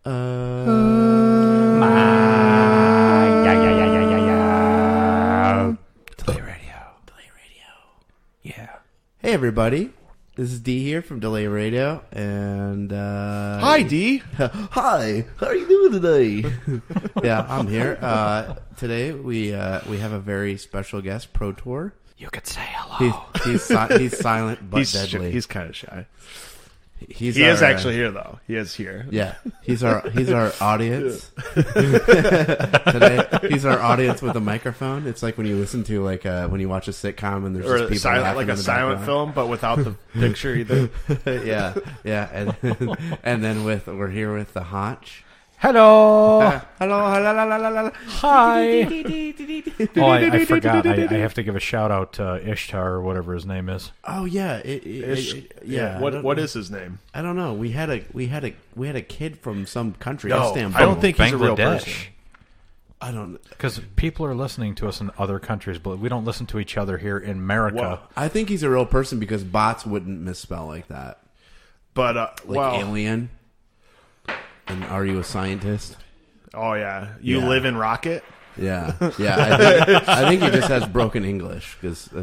Delay radio. Yeah. Hey, everybody. This is D here from Delay Radio, and hi, D. Hi. How are you doing today? Yeah, I'm here. Today we have a very special guest, Protor. You could say hello. He's silent but deadly. He's kind of shy. He is actually here, though. He is here. Yeah, he's our audience. Today, he's our audience with a microphone. It's like when you listen to when you watch a sitcom and there's just people silent, laughing like a silent film, but without the picture either. yeah, and then we're here with the Honch. Hello. Hello. Hi. Oh, I forgot. I have to give a shout out to Ishtar or whatever his name is. Oh yeah, yeah. What is his name? I don't know. We had a kid from some country. No, Istanbul. I don't think he's a real person. I don't, because people are listening to us in other countries, but we don't listen to each other here in America. Well, I think he's a real person because bots wouldn't misspell like that. But alien. And are you a scientist? Oh yeah, you live in Rocket. Yeah. I think he just has broken English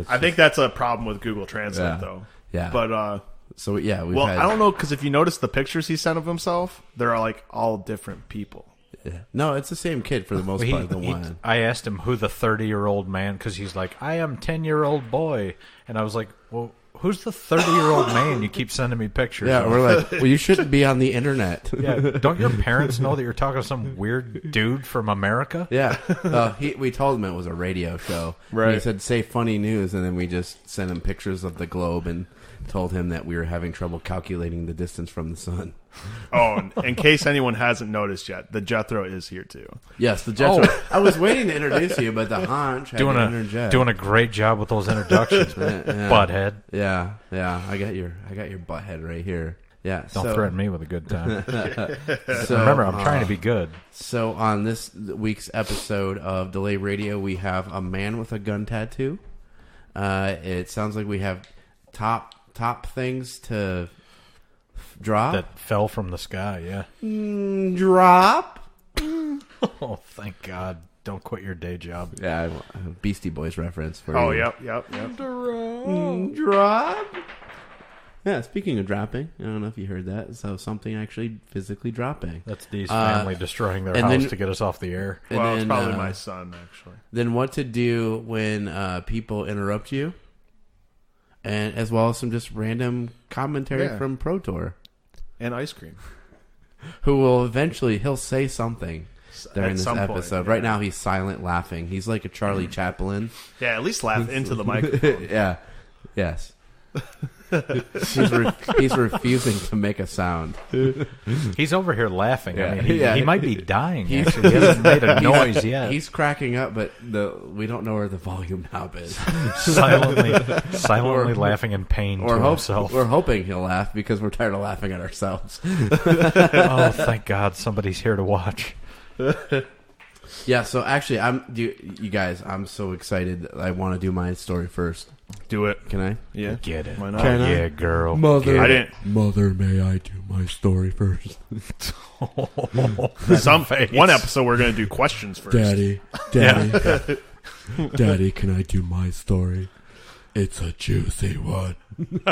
I think that's a problem with Google Translate though. Yeah, but I don't know, because if you notice the pictures he sent of himself, they're like all different people. Yeah. No, it's the same kid for the most part. One. I asked him who the 30-year-old man, because he's like, I am 10-year-old boy, and I was like, well, who's the 30-year-old man you keep sending me pictures of? We're like, well, you shouldn't be on the internet. Yeah, don't your parents know that you're talking to some weird dude from America? Yeah. We told him it was a radio show. Right. And he said, say funny news, and then we just sent him pictures of the globe and told him that we were having trouble calculating the distance from the sun. Oh, in case anyone hasn't noticed yet, the Jethrow is here too. Yes, the Jethrow. Oh. I was waiting to introduce you, but the Honch had to interject. Doing a great job with those introductions, butthead. Yeah. I got your butthead right here. Yeah. Don't threaten me with a good time. So, remember, I'm trying to be good. So on this week's episode of Delay Radio, we have a man with a gun tattoo. It sounds like we have top things to drop that fell from the sky. Yeah. Drop. Oh, thank God! Don't quit your day job. Yeah, Beastie Boys reference for you. Yep. Drop. Yeah, speaking of dropping, I don't know if you heard that. So something actually physically dropping. That's Dee's family destroying their house to get us off the air. Well, it's probably my son, actually. Then what to do when people interrupt you, and as well as some just random commentary from Protor. And ice cream. Who will eventually, he'll say something during this episode. Point, Right now he's silent laughing. He's like a Charlie Chaplin. Yeah, at least laugh into the microphone. Yeah. Yes. He's refusing to make a sound. He's over here laughing. Yeah. I mean, he might be dying. Actually, he hasn't made a noise yet. He's cracking up, but we don't know where the volume knob is. silently laughing in pain to himself. We're hoping he'll laugh because we're tired of laughing at ourselves. Oh, thank God, somebody's here to watch. Yeah, so actually, you guys, I'm so excited. I want to do my story first. Do it. Can I? Yeah. Get it. Why not? Can I? Yeah, girl. Mother, Mother, may I do my story first? One episode we're going to do questions first. Daddy, Daddy, can I do my story? It's a juicy one. Oh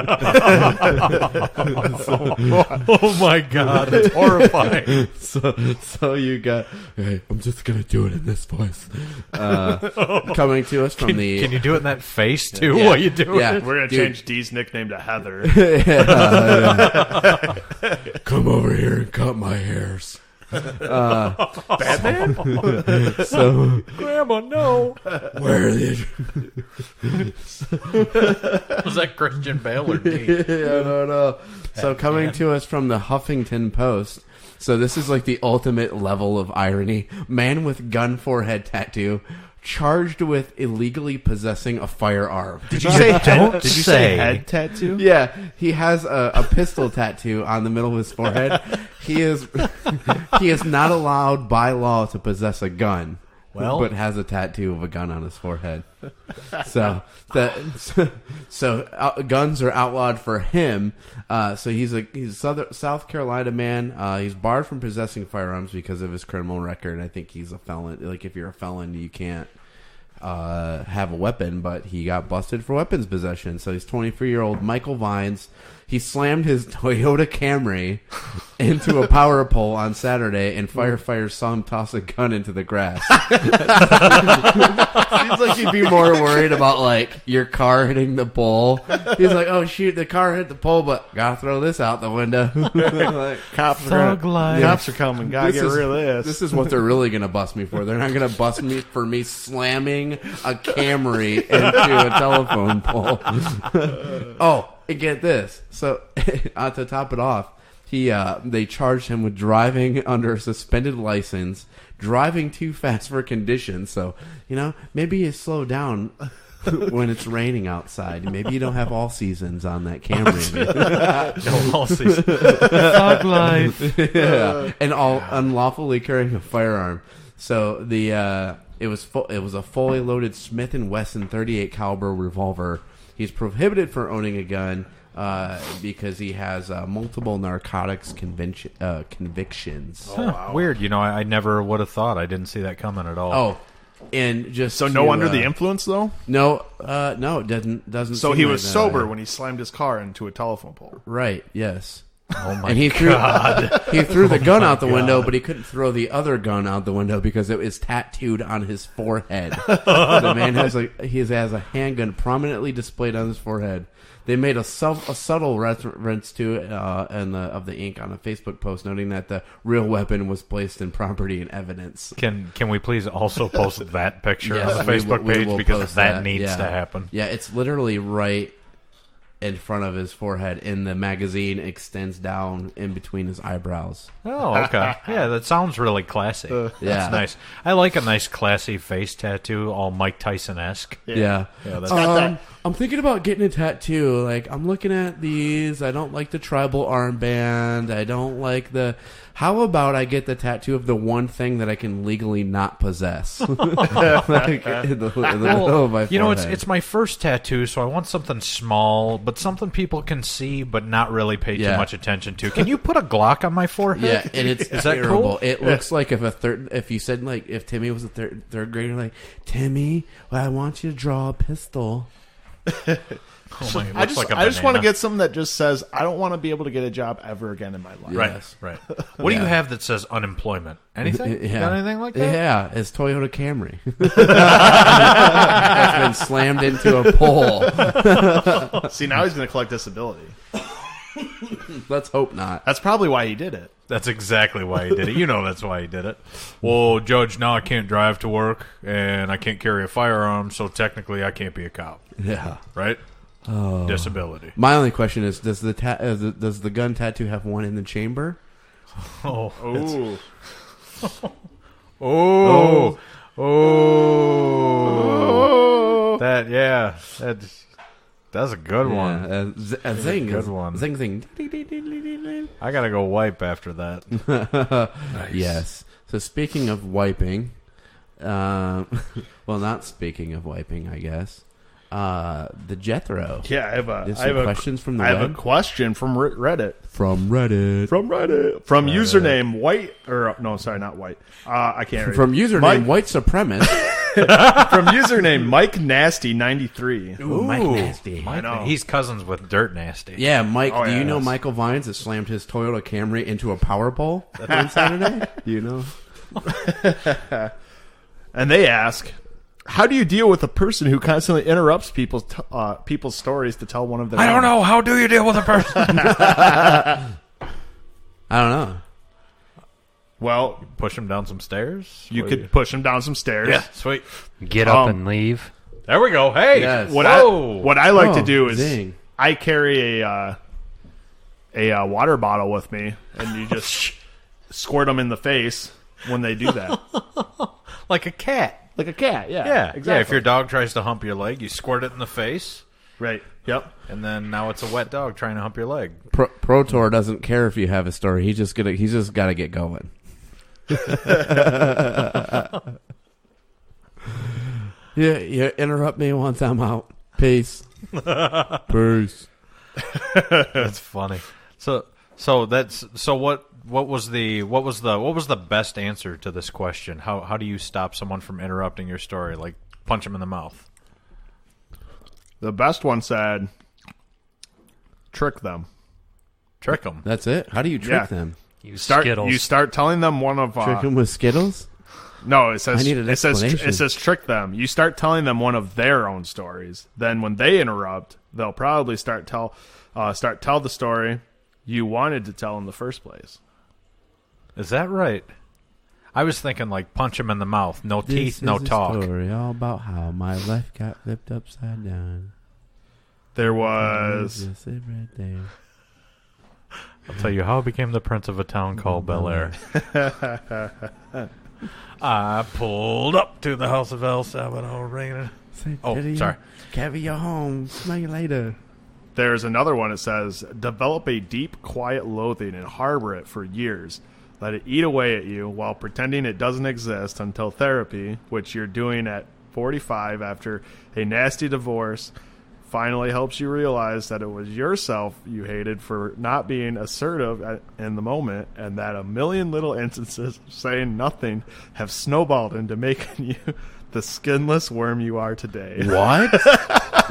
my God, that's horrifying. So you got. Hey, I'm just gonna do it in this voice. Coming to us from Can you do it in that face too? Yeah. While you do Yeah. it? We're going to change Dee's nickname to Heather. Come over here and cut my hairs. Batman? So, Grandma, no. where did? Was that Christian Bale or D? I don't know. So coming to us from the Huffington Post. So this is like the ultimate level of irony. Man with gun forehead tattoo charged with illegally possessing a firearm. Did you say Don't Did you say head tattoo? Yeah, he has a pistol tattoo on the middle of his forehead. He is not allowed by law to possess a gun. Well, but has a tattoo of a gun on his forehead. So guns are outlawed for him. So he's a South Carolina man. He's barred from possessing firearms because of his criminal record. I think he's a felon. Like if you're a felon, you can't have a weapon. But he got busted for weapons possession. So he's 24-year-old Michael Vines. He slammed his Toyota Camry into a power pole on Saturday, and firefighters saw him toss a gun into the grass. Seems like you'd be more worried about like your car hitting the pole. He's like, "Oh shoot, the car hit the pole, but gotta throw this out the window." Like, cops are coming. Gotta get rid of this. This is what they're really gonna bust me for. They're not gonna bust me for me slamming a Camry into a telephone pole. Oh. And get this. So, to top it off, they charged him with driving under a suspended license, driving too fast for conditions. So, maybe you slow down when it's raining outside. Maybe you don't have all seasons on that Camry. No, all seasons. Thug life. Yeah. And all unlawfully carrying a firearm. So it was a fully loaded Smith & Wesson .38 caliber revolver. He's prohibited from owning a gun because he has multiple narcotics convictions. Oh, wow. Weird. I never would have thought. I didn't see that coming at all. Oh, and just no under the influence though. No, it doesn't. So he was sober when he slammed his car into a telephone pole. Right. Yes. Oh my and he God. He threw the gun out the window, but he couldn't throw the other gun out the window because it was tattooed on his forehead. The man has a handgun prominently displayed on his forehead. They made a subtle reference to it of the ink on a Facebook post, noting that the real weapon was placed in property and evidence. Can we please also post that picture Yes, on the Facebook page because that needs yeah. to happen? Yeah, it's literally right in front of his forehead, and the magazine extends down in between his eyebrows. Oh, okay. Yeah, that sounds really classy. That's nice. I like a nice classy face tattoo, all Mike Tyson-esque. Yeah. That's I'm thinking about getting a tattoo. Like, I'm looking at these. I don't like the tribal armband. I don't like the... How about I get the tattoo of the one thing that I can legally not possess? Like, in the middle of my forehead. It's my first tattoo, so I want something small, but something people can see but not really pay too much attention to. Can you put a Glock on my forehead? Yeah, and it's Is that terrible. cool? It looks like if you said, like, if Timmy was a third grader, like, Timmy, well, I want you to draw a pistol. Oh my, I just want to get something that just says I don't want to be able to get a job ever again in my life. Right. What do you have that says unemployment? Anything? You got anything like that? Yeah, it's Toyota Camry. That's been slammed into a pole. See, now he's going to collect disability. Let's hope not. That's probably why he did it. That's exactly why he did it. That's why he did it. Well, Judge, now I can't drive to work, and I can't carry a firearm, so technically I can't be a cop. Yeah. Right? Oh. Disability. My only question is, does the gun tattoo have one in the chamber? Oh. That's a good one. A zing. Good one. Zing, zing. I gotta go wipe after that. Nice. Yes. So speaking of wiping, well, not speaking of wiping, I guess. The Jethrow. Yeah, I have questions from the web? web? I have a question from Reddit. From Reddit. Username White, or no, sorry, not White. I can't read. From username White Supremacist. From username Mike Nasty 93. Ooh, Mike Nasty. I know. He's cousins with Dirt Nasty. Yeah, Mike. Do you know Michael Vines that slammed his Toyota Camry into a power pole on Saturday? Do you know? And they ask, how do you deal with a person who constantly interrupts people's stories to tell one of their I don't know. How do you deal with a person? I don't know. Well, push him down some stairs? You could push him down some stairs. Yeah, sweet. Get up and leave. There we go. Hey, yes. What I like to do is dang. I carry a water bottle with me, and you just squirt them in the face when they do that. Like a cat. Like a cat, yeah. Yeah, exactly. Yeah, if your dog tries to hump your leg, you squirt it in the face. Right, yep. And then now it's a wet dog trying to hump your leg. Protor doesn't care if you have a story. He's just got to get going. Yeah, interrupt me once I'm out. Peace. Peace. That's funny. So what was the best answer to this question? How do you stop someone from interrupting your story? Like punch them in the mouth. The best one said, trick them. Trick them. That's it? How do you trick them? Use Skittles. You start telling them one of Trick them with Skittles? No, it says I need an explanation. it says trick them. You start telling them one of their own stories. Then when they interrupt, they'll probably start tell the story you wanted to tell in the first place. Is that right? I was thinking like punch him in the mouth. No teeth, no talk. This is a story all about how my life got flipped upside down. There was... I'll tell you how I became the prince of a town called Bel Air. I pulled up to the house of El Salvador Reina. Sorry. Carry you home. Smell you later. There's another one that says, develop a deep, quiet loathing and harbor it for years. Let it eat away at you while pretending it doesn't exist until therapy, which you're doing at 45 after a nasty divorce, finally helps you realize that it was yourself you hated for not being assertive in the moment, and that a million little instances of saying nothing have snowballed into making you the skinless worm you are today. What?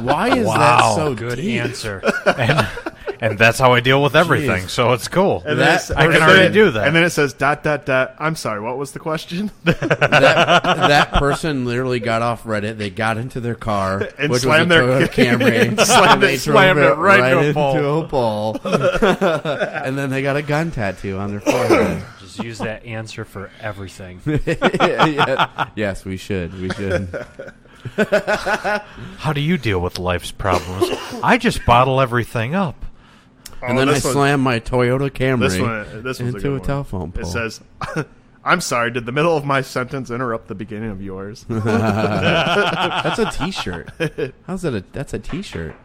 Why is that so good deep? answer? And that's how I deal with everything, so it's cool. And I can already do that. And then it says, ... I'm sorry, what was the question? that person literally got off Reddit. They got into their car, And which slammed was a their- Toyota Camry, Slammed and they it- drove it right into a into a pole. And then they got a gun tattoo on their forehead. Just use that answer for everything. Yeah. Yes, we should. We should. How do you deal with life's problems? I just bottle everything up. And then I slammed my Toyota Camry this one's into a good a one. telephone pole. It says, I'm sorry, did the middle of my sentence interrupt the beginning of yours? That's a T-shirt. How's that? That's a T-shirt.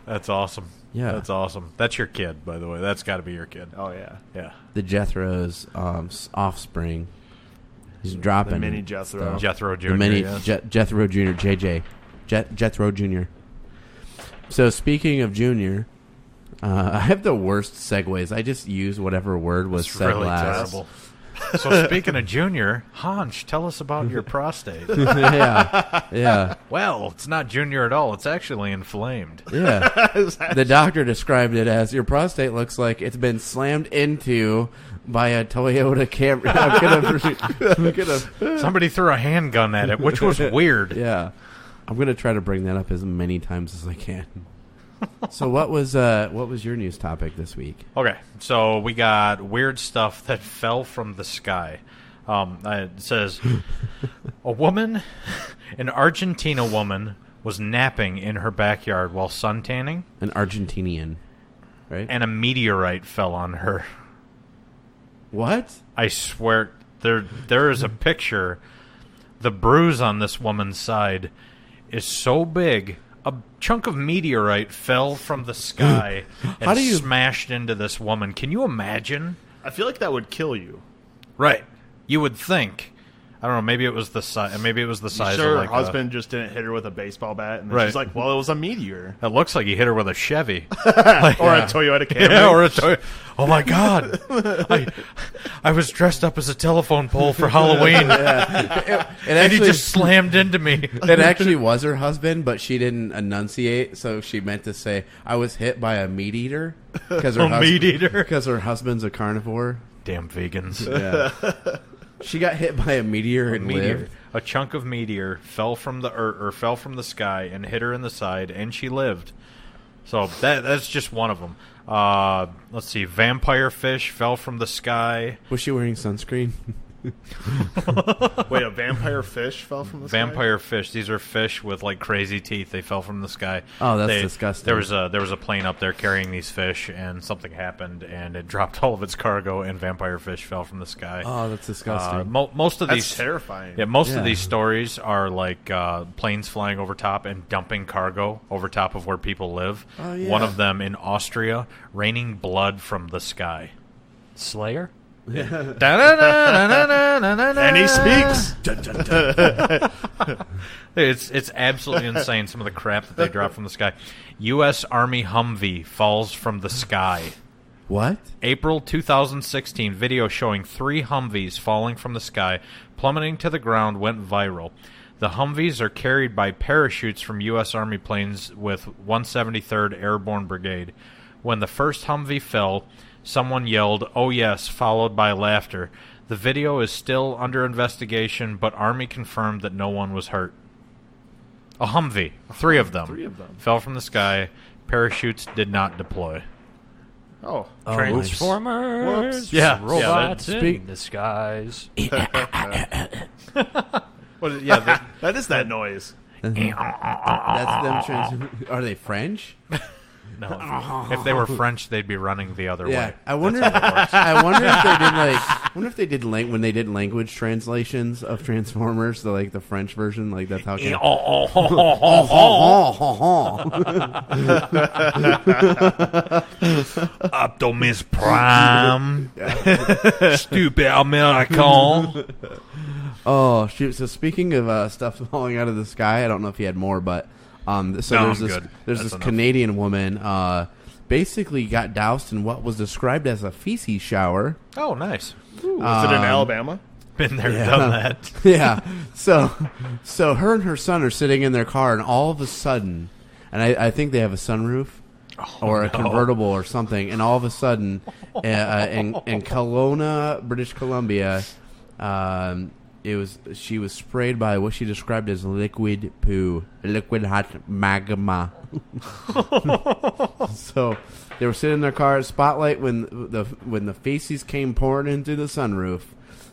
That's awesome. Yeah. That's awesome. That's your kid, by the way. That's got to be your kid. Oh, yeah. Yeah. The Jethro's offspring. He's dropping The mini Jethro. Jethrow Jr. The mini yes. Jethro Jr. JJ. Jethro Jr. So speaking of Junior, I have the worst segues. I just use whatever word was It's said really last. terrible. So speaking of Junior, Honch, tell us about your prostate. Yeah. Well, it's not Junior at all. It's actually inflamed. Yeah. The doctor described it as your prostate looks like it's been slammed into by a Toyota Camry. I'm gonna Somebody threw a handgun at it, which was weird. Yeah. I'm gonna try to bring that up as many times as I can. So what was your news topic this week? Okay, so we got weird stuff that fell from the sky. It says, an Argentina woman was napping in her backyard while suntanning. An Argentinian, right? And a meteorite fell on her. What? I swear, there is a picture. The bruise on this woman's side is so big. A chunk of meteorite fell from the sky and smashed into this woman. Can you imagine? I feel like that would kill you. Right. You would think. I don't know. Maybe it was the size. Maybe it was the size. Sure, of like her husband just didn't hit her with a baseball bat, and then Right. she's like, "Well, it was a meteor It looks like he hit her with a Chevy or a Toyota Camry." Yeah, or a Toyota. Oh my God! I was dressed up as a telephone pole for Halloween, and he just slammed into me. It actually was her husband, but she didn't enunciate, so she meant to say, "I was hit by a meat eater," because meat eater. Because her husband's a carnivore. Damn vegans. Yeah. She got hit by a meteor and lived. A chunk of meteor fell from the earth, or fell from the sky and hit her in the side, and she lived. So that's just one of them. Let's see. Vampire fish fell from the sky. Was she wearing sunscreen? Wait, a vampire fish fell from the sky? Vampire fish. These are fish with like crazy teeth. They fell from the sky. Oh, that's disgusting. There was a plane up there carrying these fish, and something happened, and it dropped all of its cargo, and vampire fish fell from the sky. Oh, that's disgusting. Most of That's these terrifying. Yeah, most of these stories are like planes flying over top and dumping cargo over top of where people live. Oh, yeah. One of them in Austria, raining blood from the sky. Slayer? And he speaks. It's absolutely insane, some of the crap that they drop from the sky. U.S. Army Humvee falls from the sky. What? April 2016, video showing 3 Humvees falling from the sky, plummeting to the ground, went viral. The Humvees are carried by parachutes from U.S. Army planes with 173rd Airborne Brigade. When the first Humvee fell, someone yelled, "Oh yes," followed by laughter. The video is still under investigation, but Army confirmed that no one was hurt. A Humvee, 3 of them, fell from the sky. Parachutes did not deploy. Oh. Transformers. Whoops. Yeah, Robots in disguise. That is that noise. That's them. Are they French? No, if they were French, they'd be running the other Yeah, way. I wonder. I wonder if they did when they did when they did language translations of Transformers, the French version, like that's how. Optimus Prime, stupid American. Oh shoot! So speaking of stuff falling out of the sky, I don't know if you had more, but there's this Canadian woman basically got doused in what was described as a feces shower. Oh, nice. Ooh, was it in Alabama? Been there, done that. Yeah. So her and her son are sitting in their car, and all of a sudden, and I think they have a sunroof or a convertible or something, and all of a sudden, in Kelowna, British Columbia, she was sprayed by what she described as liquid poo, liquid hot magma. So they were sitting in their car at spotlight when the feces came pouring in through the sunroof.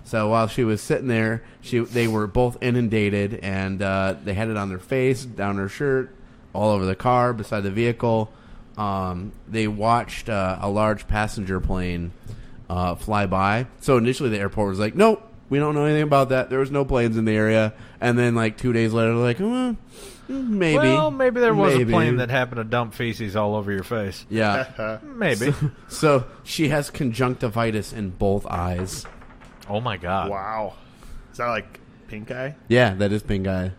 So while she was sitting there, they were both inundated, and they had it on their face, down her shirt, all over the car, beside the vehicle. They watched a large passenger plane fly by. So initially the airport was like, nope. We don't know anything about that. There was no planes in the area. And then, 2 days later, they're like, maybe. Well, maybe there was a plane that happened to dump feces all over your face. Yeah. Maybe. So she has conjunctivitis in both eyes. Oh, my God. Wow. Is that like pink eye? Yeah, that is pink eye.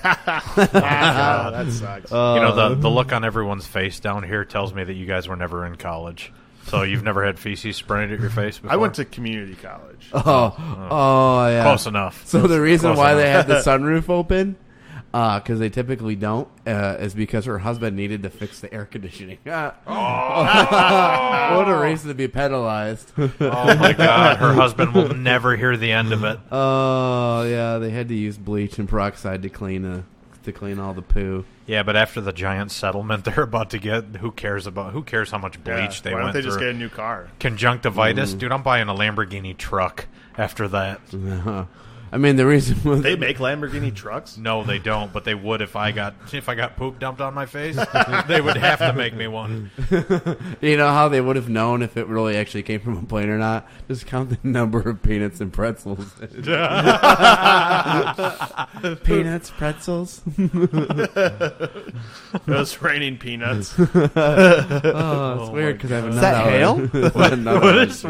Wow, that sucks. The look on everyone's face down here tells me that you guys were never in college. So you've never had feces sprayed at your face before? I went to community college. Oh, yeah. Close enough. So the reason why they had the sunroof open, because they typically don't, is because her husband needed to fix the air conditioning. What a reason to be penalized. Oh, my God. Her husband will never hear the end of it. Oh, yeah. They had to use bleach and peroxide to clean all the poo. Yeah, but after the giant settlement they're about to get, who cares how much bleach they went through? Why don't they just get a new car? Conjunctivitis? Dude, I'm buying a Lamborghini truck after that. I mean, the reason was they make Lamborghini trucks. No, they don't. But they would if I got poop dumped on my face. They would have to make me one. You know how they would have known if it really actually came from a plane or not? Just count the number of peanuts and pretzels. Peanuts, pretzels. Those raining peanuts. Oh, it's weird because I have a nut. Is that hail?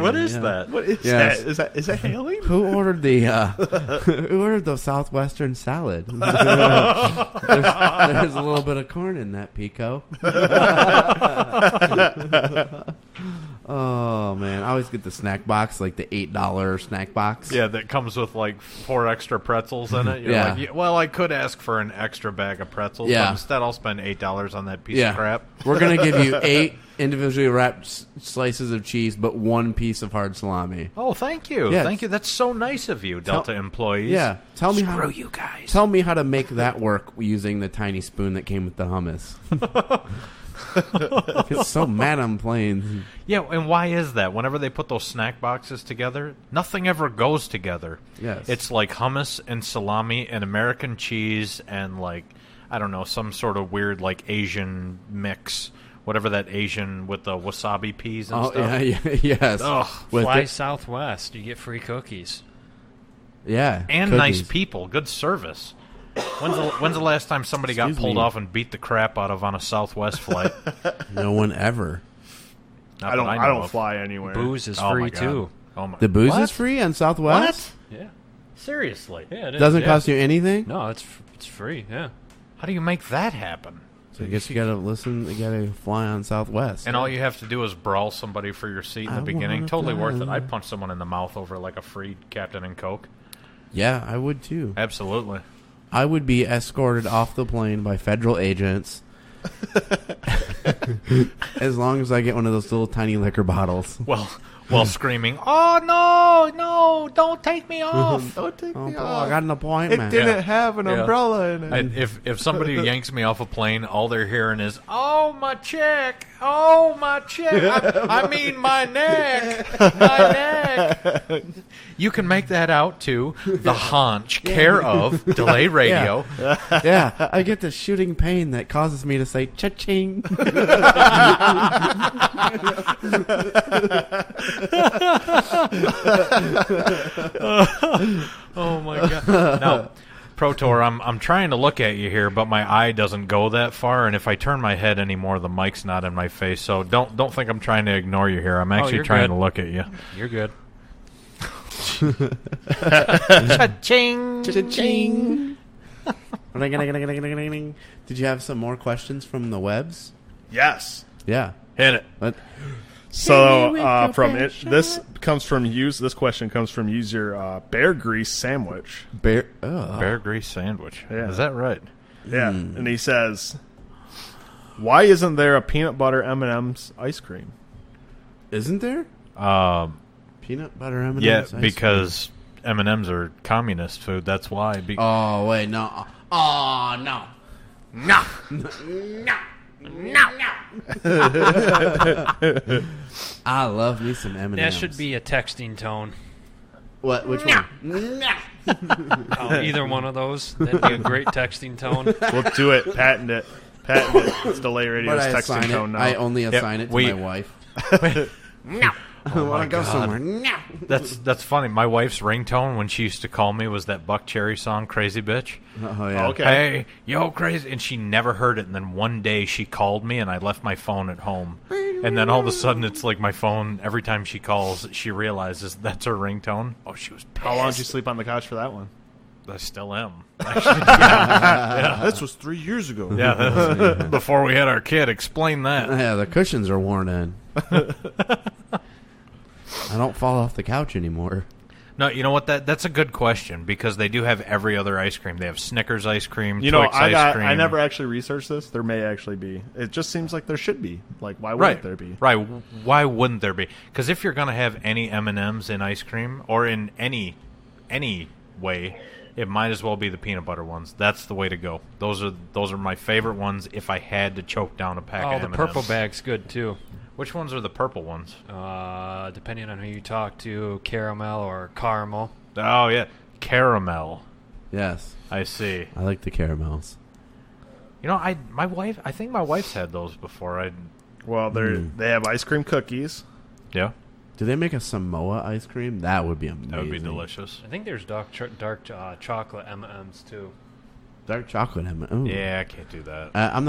What is that? What is that? Is that hailing? Who ordered who ordered the Southwestern salad? There's a little bit of corn in that, Pico. Oh, man. I always get the snack box, like the $8 snack box. Yeah, that comes with 4 extra pretzels in it. You're like, well, I could ask for an extra bag of pretzels, but instead I'll spend $8 on that piece of crap. We're going to give you 8 individually wrapped slices of cheese, but 1 piece of hard salami. Oh, thank you. Yes. Thank you. That's so nice of you, Delta employees. Yeah. Screw you guys. Tell me how to make that work using the tiny spoon that came with the hummus. It's so mad on planes. Yeah, and why is that? Whenever they put those snack boxes together, nothing ever goes together. Yes. It's like hummus and salami and American cheese and I don't know, some sort of weird Asian mix. Whatever that Asian with the wasabi peas and stuff. Yes. Ugh. Fly Southwest, you get free cookies. Yeah. And cookies. nice people, good service. When's the last time somebody got pulled off and beat the crap out of on a Southwest flight? No one ever. I don't fly anywhere. Booze is free too. Oh my! The booze What? is free on Southwest? Yeah. Seriously? Yeah, it is. Doesn't yeah. cost you anything? No, it's free. Yeah. How do you make that happen? So I guess you gotta listen. You gotta fly on Southwest. And all you have to do is brawl somebody for your seat in the I beginning. wanna Totally worth it. fly. I'd punch someone in the mouth over like a free Captain and Coke. Yeah, I would too. Absolutely. I would be escorted off the plane by federal agents. As long as I get one of those little tiny liquor bottles. Well, while screaming, "Oh no! Don't take me off!" Don't take Oh, me boy, off. I got an It appointment. didn't Yeah. have an Yeah. umbrella in it. If somebody yanks me off a plane, all they're hearing is, "Oh my check! Oh my check! I mean my neck! My neck!" You can make that out to the Honch, care of Delay Radio. Yeah, I get the shooting pain that causes me to say cha-ching. Oh my god! Now, Protor, I'm trying to look at you here, but my eye doesn't go that far, and if I turn my head anymore, the mic's not in my face. So don't think I'm trying to ignore you here. I'm actually you're trying good. to look at you. You're good. Cha-ching! Cha-ching. Did you have some more questions from the webs? Yes. Yeah. Hit it. But So from it, this question comes from user Bear Grease Sandwich. bear. Bear grease sandwich. Yeah. Is that right? Yeah, and he says, "Why isn't there a peanut butter M&M's ice cream?" Isn't there peanut butter M&M's? Yeah, ice cream? because M&M's are communist food. That's why. Oh wait, no. Oh no. No. No. No. I love me some M&M's. That should be a texting tone. What? Which one? Either one of those. That'd be a great texting tone. We'll do it. Patent it. Patent it. It's Delay Radio's But I texting assign tone it. now. I only assign it to we- my wife. No. I want to go somewhere. No. That's funny. My wife's ringtone when she used to call me was that Buck Cherry song, "Crazy Bitch." Oh yeah. Okay. Hey, yo, crazy. And she never heard it. And then one day she called me and I left my phone at home. And then all of a sudden it's like my phone, every time she calls, she realizes that's her ringtone. Oh, she was pissed. How long did you sleep on the couch for that one? I still am. Actually, yeah. This was 3 years ago. Yeah, that's- before we had our kid. Explain that. Yeah, the cushions are worn in. I don't fall off the couch anymore. No, you know what? That's a good question because they do have every other ice cream. They have Snickers ice cream, You know, Twix ice cream. I never actually researched this. There may actually be. It just seems like there should be. Like, why Right, wouldn't there be? right. Why wouldn't there be? Because if you're going to have any M&Ms in ice cream or in any way, it might as well be the peanut butter ones. That's the way to go. Those are my favorite ones. If I had to choke down a pack Oh, of the M&Ms. purple bag's good too. Which ones are the purple ones? Depending on who you talk to, caramel or caramel. Oh yeah, caramel. Yes, I see. I like the caramels. You know, I think my wife's had those before. Well, they have ice cream cookies. Yeah, Do they make a Samoa ice cream? That would be amazing. that would be delicious. I think there's dark chocolate M&Ms too. Dark chocolate M&M. Yeah, I can't do that. I'm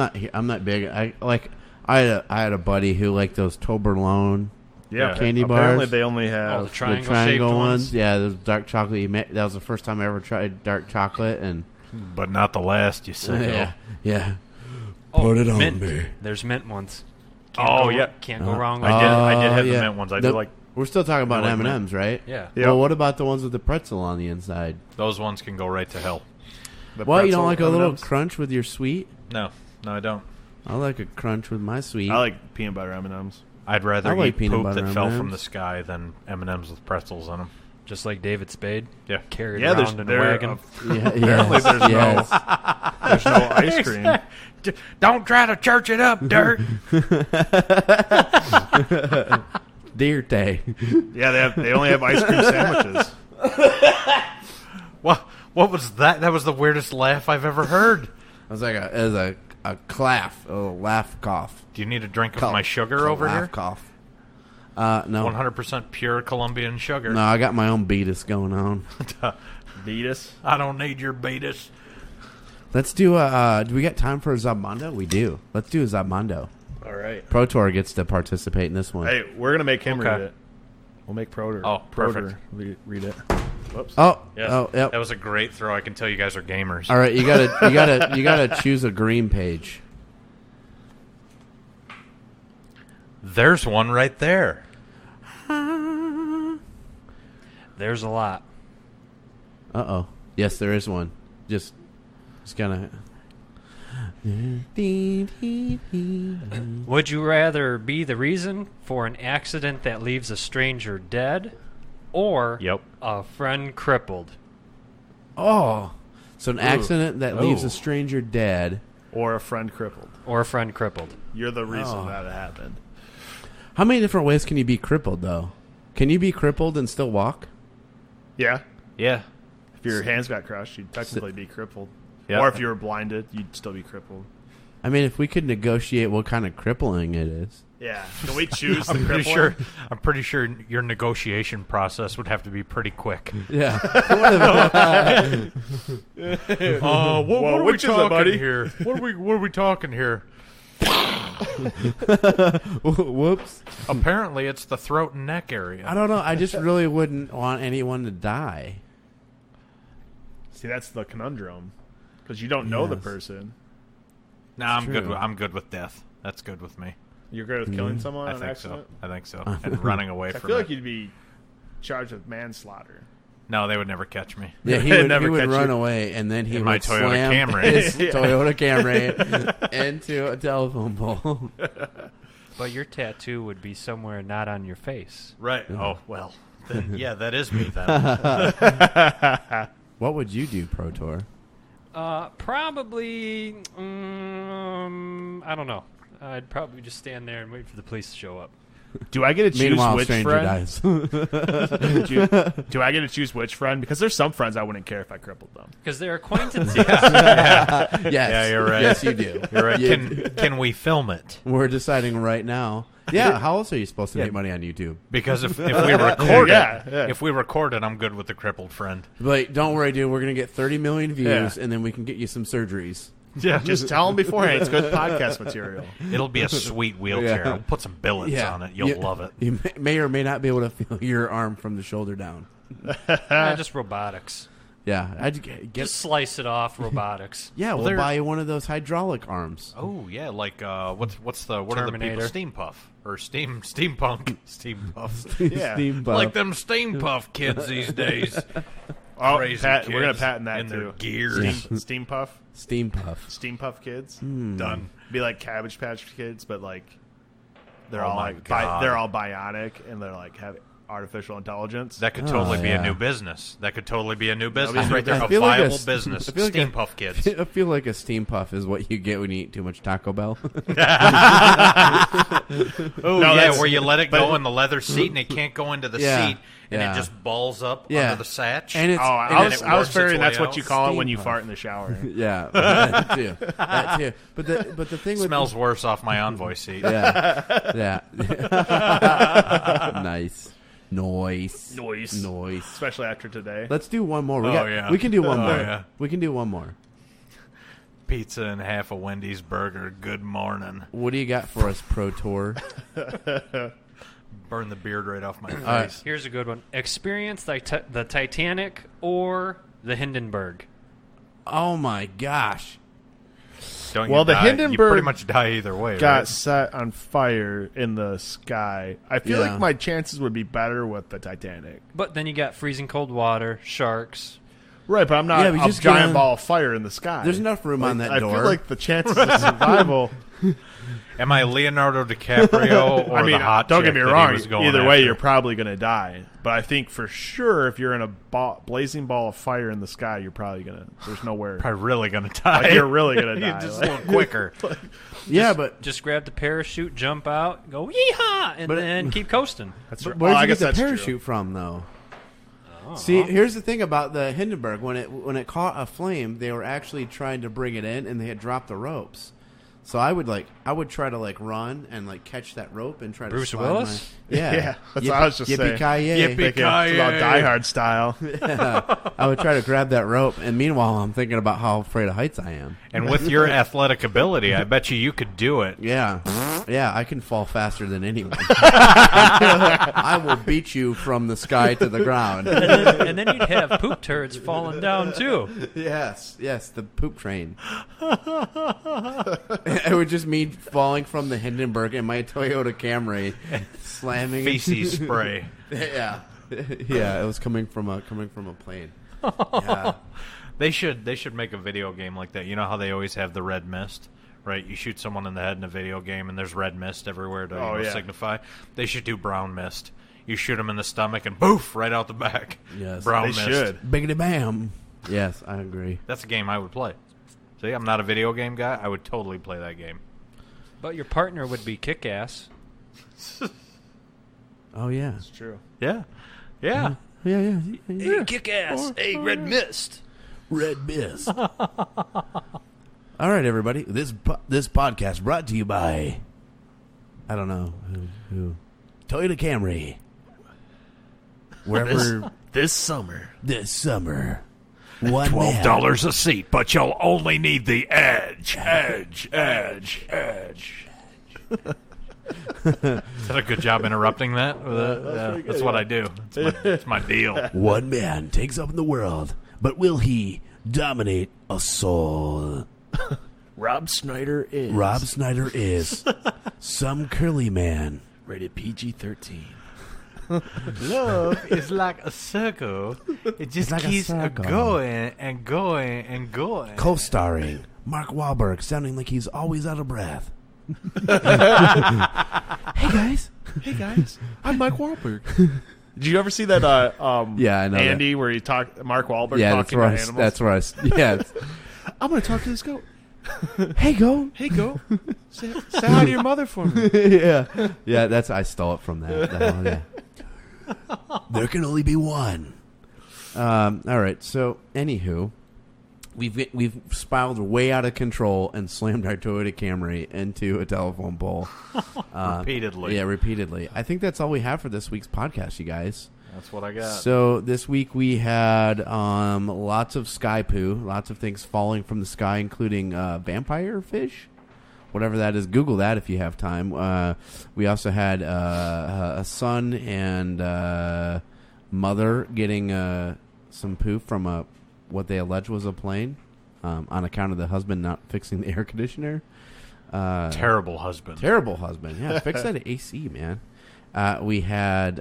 not big. I had a buddy who liked those Toblerone Yeah, candy apparently bars. they only have. Oh, the triangle-shaped triangle ones? Yeah, those dark chocolate. That was the first time I ever tried dark chocolate, and But not the last, you say. yeah. Oh, Put it on mint. me. There's mint ones. Oh, yeah. Can't go wrong I with did. that. I did have the yeah. mint ones. I The- do like We're still talking about I like M&Ms, right? Yeah. Yep. Well, what about the ones with the pretzel on the inside? those ones. Can go right to hell. the What, you pretzel don't like a little M&Ms? crunch with your sweet? No, I don't. I like a crunch with my sweet. I like peanut butter M&Ms. I'd rather I like eat peanut poop butter that fell from M&Ms. the sky than M&Ms with pretzels on them. Just like David Spade. Yeah. Carried Yeah, around in a wagon. Yeah, Apparently yes, there's yes. there's no ice cream. Don't try to church it up, Dirt. Deer day. Yeah, they only have ice cream sandwiches. What was that? That was the weirdest laugh I've ever heard. It was like a claff, a laugh cough. Do you need a drink of Cough. my sugar over laugh here? cough. No. 100% pure Colombian sugar. No, I got my own beatus going on. Beatus. I don't need your beatus. Let's do we got time for a Zabmondo? We do. Let's do a Zabmondo. All right. Protor gets to participate in this one. Hey, we're gonna make him Okay. read it. We'll make Protor. Oh, perfect. Read it. Whoops. Oh, Yes. oh, yep. That was a great throw. I can tell you guys are gamers. All right, you gotta choose a green page. There's one right there. There's a lot. Uh-oh. Yes, there is one. Just kind Would you rather be the reason for an accident that leaves a stranger dead, or Yep. a friend crippled? Oh. So an accident that leaves Ooh. a stranger dead. Or a friend crippled. Or a friend crippled. You're the reason Oh. that it happened. How many different ways can you be crippled, though? Can you be crippled and still walk? Yeah. Yeah. If your hands got crushed, you'd technically be crippled. Yeah. Or if you were blinded, you'd still be crippled. I mean, if we could negotiate what kind of crippling it is. Yeah. Can we choose the I'm pretty crippler? sure. I'm pretty sure your negotiation process would have to be pretty quick. Yeah. What are we which is it, talking buddy? here? What are we talking here? Whoops. Apparently, it's the throat and neck area. I don't know. I just really wouldn't want anyone to die. See, that's the conundrum. Because you don't know the Yes. person. Nah, I'm good. true. I'm good with death. That's good with me. You're good with killing someone I on think accident? so. I think so. And running away I from feel it. like you'd be charged with manslaughter. No, they would never catch me. Yeah, he They'd would, never he would catch run you. away, and then he In would my Toyota slam Camry. his Yeah. Toyota Camry into a telephone pole. But your tattoo would be somewhere not on your face. Right. Oh well. Then, yeah, that is me then. What would you do, Protor? Probably, I don't know. I'd probably just stand there and wait for the police to show up. Do I get to choose Meanwhile, which stranger friend? dies. Do I get to choose which friend? Because there's some friends I wouldn't care if I crippled them. Because they're acquaintances. Yes. Yeah, you're right. Yes, you do. You're right. You- Can we film it? We're deciding right now. Yeah, how else are you supposed to make money on YouTube? Because if we record Yeah, it, yeah. if we record it, I'm good with the crippled friend. Like, don't worry, dude. We're gonna get 30 million views, Yeah. and then we can get you some surgeries. Yeah, Just tell them beforehand. It's good podcast material. it'll be a sweet wheelchair. Yeah. I'll put some billets on it. You'll love it. You may or may not be able to feel your arm from the shoulder down. Just robotics. Yeah, I'd get. Just slice it off, robotics. Yeah, Well, we'll they're- buy you one of those hydraulic arms. Oh yeah, like what's the what are the people? Terminator. Steam puff or steampunk? Steam puff. Yeah. Steam buff. Like them steam puff kids these days. Oh, Crazy we're gonna kids patent that in their too. gears. Steam puff, Steam puff. steam puff kids. Done. Be like Cabbage Patch Kids, but like they're Oh all my like God. they're all bionic and they're like have artificial intelligence. That could totally be yeah. a new business. That could totally be a new business be right there. I A feel like viable s- business. I feel like Steam a- puff kids. I feel like a steam puff is what you get when you eat too much Taco Bell. Oh No, yeah, that's- where you let it but- go in the leather seat and it can't go into the Yeah, seat and yeah. it just balls up Yeah. under the satch. And it's Oh, and I it's- was works figuring its that's way what you out. call it Steam when you puff. fart in the shower. yeah, that too. That too. But the thing with Smells worse off my Envoy seat. yeah. Nice. Noise. Noise. Noise. Especially after today. Let's do one more. Yeah. We can do one Oh, more. yeah. We can do one more. Pizza and half a Wendy's burger. Good morning. What do you got for us, Pro Tour? Burn the beard right off my face. right. Here's a good one. Experience the Titanic or the Hindenburg. Oh my gosh. Don't Well, you the die. You Hindenburg pretty much die either way. Got right? set on fire in the sky. I feel Yeah. like my chances would be better with the Titanic. But then you got freezing cold water, sharks. Right, but I'm not Yeah, but a just get giant on- ball of fire in the sky. There's enough room on that I door. feel like the chances of survival. Am I Leonardo DiCaprio or I mean, the hot don't get chick me that he wrong. was going Either way, after? you're probably going to die. But I think for sure, if you're in a blazing ball of fire in the sky, you're probably going to. There's nowhere. probably really going to die. Like, you're really going to die. Just Like- a little quicker. yeah, but Just grab the parachute, jump out, go yeehaw, and But- then keep coasting. That's right. where'd Well, I you get guess the that's true. parachute from, though? See, here's the thing about the Hindenburg. When it caught a flame, they were actually trying to bring it in, and they had dropped the ropes. So I would try to run and catch that rope and try Bruce to slide Willis? Yeah, Yeah, that's what I was just saying. Yippee-ki-yay. Thinking about Die Hard style. I would try to grab that rope, and meanwhile, I'm thinking about how afraid of heights I am. And with your athletic ability, I bet you could do it. Yeah, Yeah, I can fall faster than anyone. I will beat you from the sky to the ground. And then you'd have poop turds falling down, too. Yes, the poop train. It would just me falling from the Hindenburg in my Toyota Camry, slamming Feces spray. Yeah, it was coming from a plane. Yeah. They should make a video game like that. You know how they always have the red mist, right? You shoot someone in the head in a video game, and there's red mist everywhere to signify. They should do brown mist. You shoot them in the stomach, and boof, right out the back. Yes, brown they mist. should. Biggity bam. Yes, I agree. That's a game I would play. See, I'm not a video game guy. I would totally play that game. But your partner would be kick-ass. Oh yeah, It's true. Yeah. Yeah. yeah. Hey, kick-ass. Hey, red mist. Red mist. All right, everybody. This podcast brought to you by, I don't know who Toyota Camry. Wherever This summer. One $12 a seat, but you'll only need the edge. Is that a good job interrupting that? That's what I do. It's my deal. One man takes up the world, but will he dominate a soul? Rob Snyder is some curly man. rated PG-13. Love is like a circle. It just like a keeps circle. going and going and going. Co-starring Mark Wahlberg, sounding like he's always out of breath. Hey guys, I'm Mike Wahlberg. Did you ever see that? Yeah, I know Andy, where he talked Mark Wahlberg yeah, talking about animals. that's where I. Yeah, I'm going to talk to this goat. hey go. Hey, goat. Say hi to your mother for me. yeah. That's I stole it from that. Yeah. There can only be one. All right. So, anywho, we've spiraled way out of control and slammed our Toyota Camry into a telephone pole. Repeatedly. Yeah, repeatedly. I think that's all we have for this week's podcast, you guys. That's what I got. So this week we had lots of sky poo, lots of things falling from the sky, including vampire fish, whatever that is. Google that if you have time. We also had a son and mother getting some poo from what they allege was a plane on account of the husband not fixing the air conditioner. Terrible husband. Terrible husband. Yeah, fix that AC, man. We had...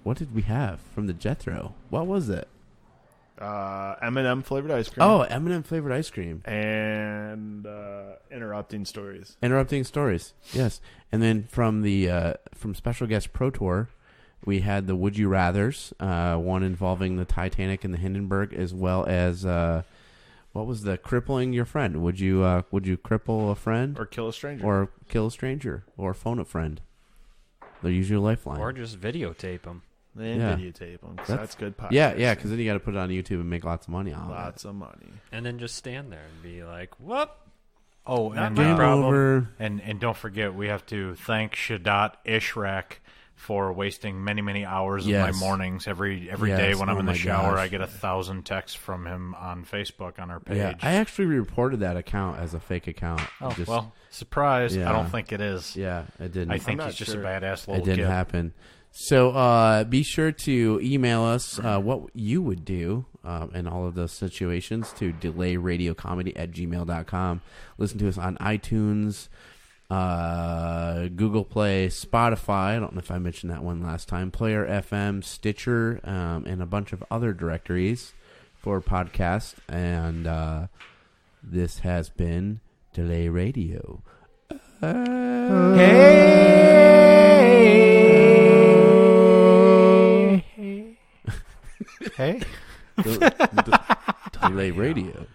what did we have from the Jethrow? What was it? M&M flavored ice cream. Oh, M&M flavored ice cream. And interrupting stories. Interrupting stories. Yes. And then from the from special guest Protor, we had the Would You Rathers, one involving the Titanic and the Hindenburg, as well as what was the crippling your friend? Would you cripple a friend Or kill a stranger. or kill a stranger or phone a friend? They're usually a lifeline. Or just videotape them. Then Yeah. videotape them. That's good podcast. Yeah, because then you got to put it on YouTube and make lots of money on it. Lots of money. And then just stand there and be like, whoop. Oh, Not and my Game problem. over. And don't forget, we have to thank Shadat Ishrak for wasting many, many hours of my Yes. mornings. Every Yes. day when I'm Oh in the my shower, gosh. I get 1,000 texts from him on Facebook on our page. Yeah, I actually reported that account as a fake account. Oh, Just- well, surprise. Yeah. I don't think it is. yeah, it didn't. I think I'm he's not just sure. a badass it little didn't kid. happen. So be sure to email us what you would do in all of those situations to delayradiocomedy@gmail.com. Listen to us on iTunes, Google Play, Spotify. I don't know if I mentioned that one last time. Player FM, Stitcher, and a bunch of other directories for podcasts. And this has been Delay Radio. Hey. Delay Radio.